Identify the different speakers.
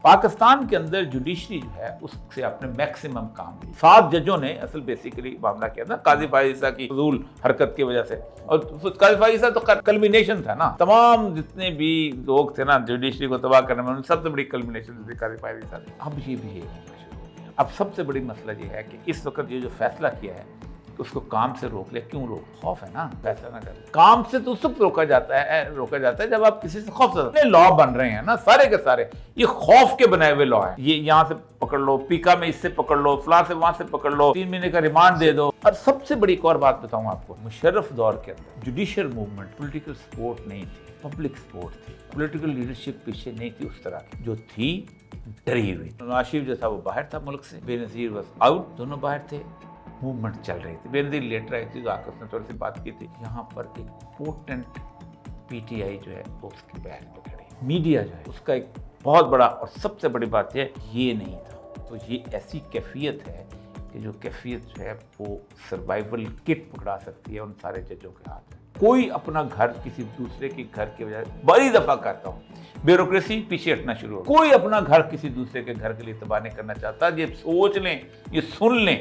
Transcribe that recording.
Speaker 1: पाकिस्तान के अंदर जुडिशरी जो है उससे आपने मैक्सिमम काम लिया। 7 जजों ने असल बेसिकली मामला किया था काजी फाइज़ा की फजूल हरकत की वजह से, और काजी फाइज़ा तो कल्मिनेशन था ना, तमाम जितने भी लोग थे ना जुडिशरी को तबाह करने में, सबसे बड़ी कल्मिनेशन थी काजी फाइज़ा। अब ये भी अब सबसे बड़ी मसला ये है कि इस वक्त ये जो फैसला किया है कि उसको काम से रोक ले। क्यों रोक? खौफ है ना, फैसला ना कर। काम से तो उस वक्त रोका जाता है जब आप किसी से खौफ से। लॉ बन रहे हैं ना सारे के सारे, ये खौफ के बनाए हुए लॉ हैं। ये यहाँ से पकड़ लो, पीका में इससे पकड़ लो, फलां से वहां से पकड़ लो, 3 महीने का रिमांड दे दो। और सबसे बड़ी एक और बात बताऊं आपको, मुशर्रफ दौर के अंदर जुडिशियल मूवमेंट पॉलिटिकल सपोर्ट नहीं थी, पब्लिक सपोर्ट थी। पॉलिटिकल लीडरशिप पीछे नहीं थी उस तरह की, जो थी डरी हुई। नवाज शरीफ जो था वो बाहर था मुल्क से, बेनज़ीर वॉज आउट, दोनों बाहर थे, मूवमेंट चल रही थी। बेनज़ीर लेटर आई थी तो आकर उसने थोड़ी सी बात की थी। यहाँ पर एक पोटेंट पीटीआई जो है वो उसकी बैक पे खड़ी, मीडिया जो है उसका एक बहुत बड़ा, और सबसे बड़ी बात ये नहीं था। तो ये ऐसी कैफियत है कि जो कैफियत जो है वो सर्वाइवल किट पकड़ा सकती है उन सारे जजों के हाथ में। कोई अपना घर किसी दूसरे के घर के बजाय, बड़ी दफा कहता हूँ, ब्यूरोक्रेसी पीछे हटना शुरू हो। कोई अपना घर किसी दूसरे के घर के लिए तबाह नहीं करना चाहता। ये सोच लें, ये सुन लें